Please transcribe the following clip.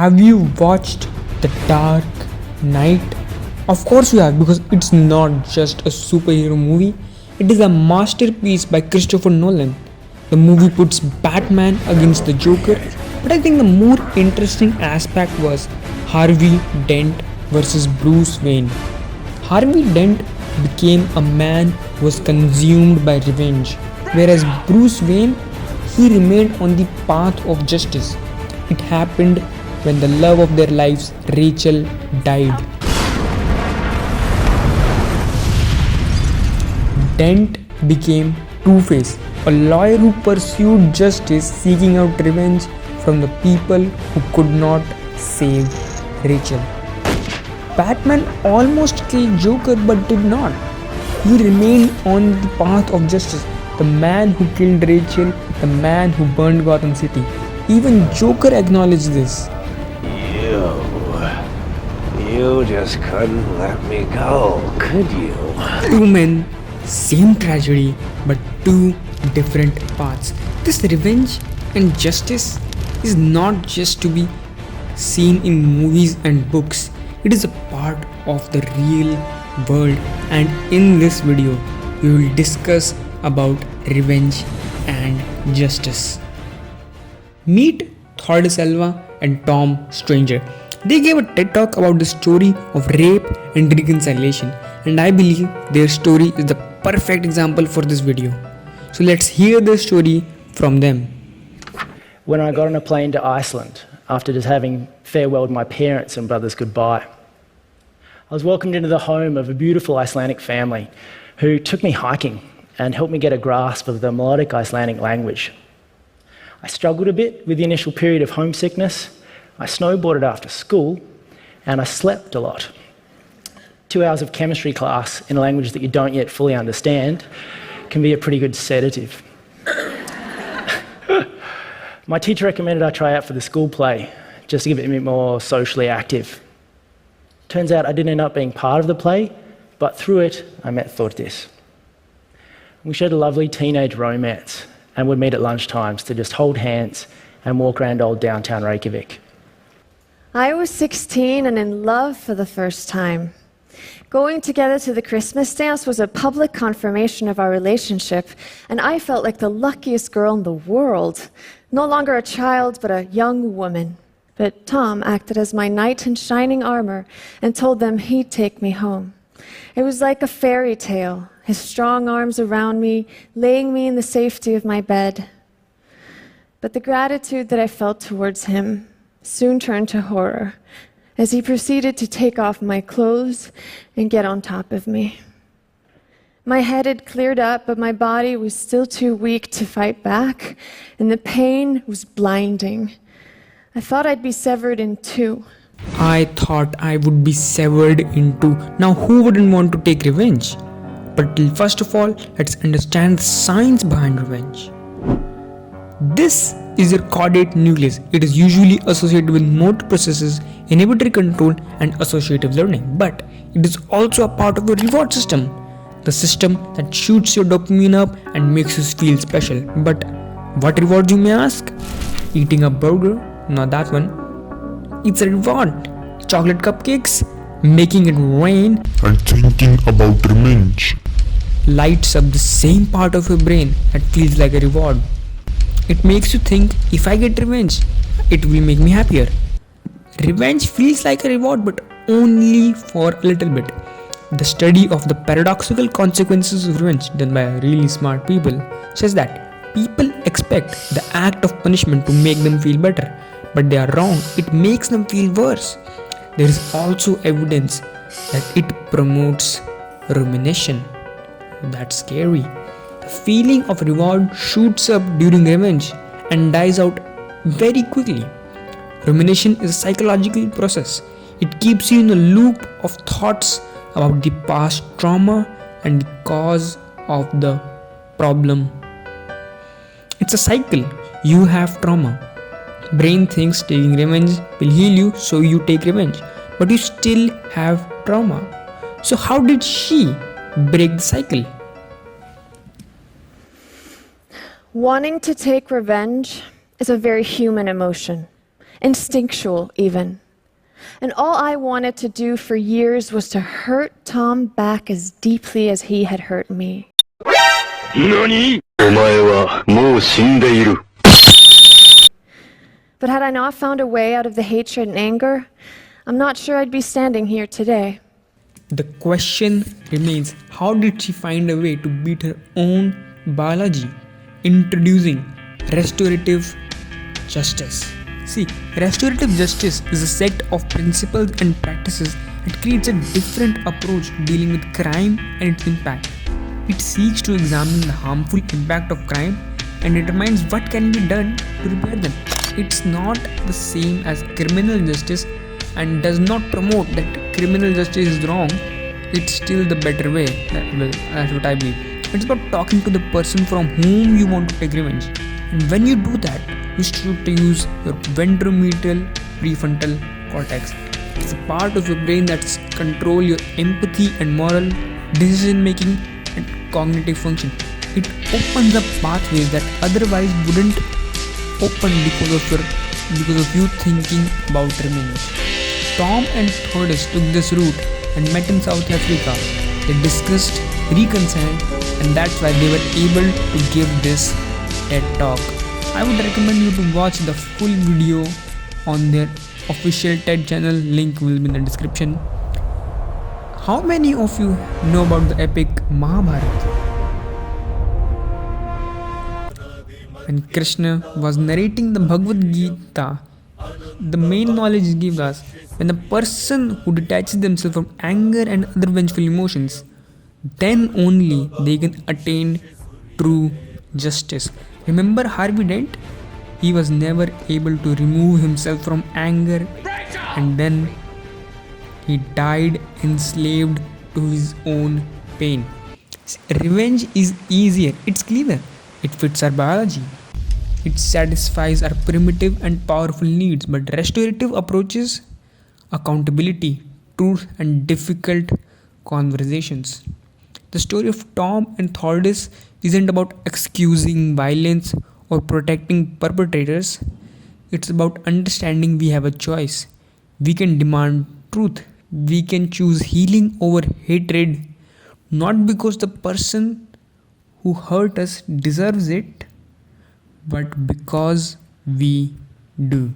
Have you watched The Dark Knight? Of course you have, because it's not just a superhero movie, it is a masterpiece by Christopher Nolan. The movie puts Batman against the Joker, but I think the more interesting aspect was Harvey Dent versus Bruce Wayne. Harvey Dent became a man who was consumed by revenge, whereas Bruce Wayne, he remained on the path of justice. It happened when the love of their lives, Rachel, died. Dent became Two-Face, a lawyer who pursued justice, seeking out revenge from the people who could not save Rachel. Batman almost killed Joker but did not. He remained on the path of justice. The man who killed Rachel, the man who burned Gotham City. Even Joker acknowledged this. You just couldn't let me go, could you? Two men, same tragedy, but two different paths. This revenge and justice is not just to be seen in movies and books. It is a part of the real world, and in this video we will discuss about revenge and justice. Meet Todd Selva and Tom Stranger. They gave a TED talk about the story of rape and reconciliation, and I believe their story is the perfect example for this video. So let's hear the story from them. When I got on a plane to Iceland, after just having farewelled my parents and brothers goodbye, I was welcomed into the home of a beautiful Icelandic family who took me hiking and helped me get a grasp of the melodic Icelandic language. I struggled a bit with the initial period of homesickness. I snowboarded after school, and I slept a lot. 2 hours of chemistry class in a language that you don't yet fully understand can be a pretty good sedative. My teacher recommended I try out for the school play, just to get a bit more socially active. Turns out I didn't end up being part of the play, but through it I met Thordis. We shared a lovely teenage romance, and would meet at lunchtimes to just hold hands and walk around old downtown Reykjavik. I was 16 and in love for the first time. Going together to the Christmas dance was a public confirmation of our relationship, and I felt like the luckiest girl in the world. No longer a child, but a young woman. But Tom acted as my knight in shining armor and told them he'd take me home. It was like a fairy tale, his strong arms around me, laying me in the safety of my bed. But the gratitude that I felt towards him soon turned to horror as he proceeded to take off my clothes and get on top of me. My head had cleared up, but my body was still too weak to fight back, and the pain was blinding. I thought I'd be severed in two. I thought I would be severed in two. Now who wouldn't want to take revenge? But first of all, let's understand the science behind revenge. This is your caudate nucleus. It is usually associated with motor processes, inhibitory control, and associative learning. But it is also a part of your reward system. The system that shoots your dopamine up and makes you feel special. But what reward, you may ask? Eating a burger? Not that one. It's a reward. Chocolate cupcakes? Making it rain? And thinking about revenge Lights up the same part of your brain that feels like a reward. It makes you think, if I get revenge, it will make me happier. Revenge feels like a reward, but only for a little bit. The study of the paradoxical consequences of revenge, done by really smart people, says that people expect the act of punishment to make them feel better, but they are wrong. It makes them feel worse. There is also evidence that it promotes rumination. That's scary. The feeling of reward shoots up during revenge and dies out very quickly. Rumination is a psychological process. It keeps you in a loop of thoughts about the past trauma and the cause of the problem. It's a cycle. You have trauma. Brain thinks taking revenge will heal you, so you take revenge. But you still have trauma. So how did she break the cycle? Wanting to take revenge is a very human emotion. instinctual even. And all I wanted to do for years was to hurt Tom back as deeply as he had hurt me. 何？お前はもう死んでいる。But had I not found a way out of the hatred and anger, I'm not sure I'd be standing here today. The question remains, how did she find a way to beat her own biology? Introducing restorative justice. See, restorative justice is a set of principles and practices that creates a different approach to dealing with crime and its impact. It seeks to examine the harmful impact of crime and determines what can be done to repair them. It's not the same as criminal justice and does not promote that criminal justice is wrong. It's still the better way. That's what I believe. It's about talking to the person from whom you want to take revenge. And when you do that, you should use your ventromedial prefrontal cortex. It's a part of your brain that controls your empathy and moral decision making and cognitive function. It opens up pathways that otherwise wouldn't open because of you thinking about revenge. Tom and Thordis took this route and met in South Africa. They discussed, reconciled, and that's why they were able to give this TED talk. I would recommend you to watch the full video on their official TED channel. Link will be in the description. How many of you know about the epic Mahabharata? When Krishna was narrating the Bhagavad Gita, the main knowledge gives us when a person who detaches themselves from anger and other vengeful emotions, then only they can attain true justice. Remember Harvey Dent? He was never able to remove himself from anger and then he died enslaved to his own pain. Revenge is easier, it's cleaner, it fits our biology. It satisfies our primitive and powerful needs, but restorative approaches accountability, truth, and difficult conversations. The story of Tom and Thordis isn't about excusing violence or protecting perpetrators. It's about understanding we have a choice. We can demand truth. We can choose healing over hatred, not because the person who hurt us deserves it, but because we do.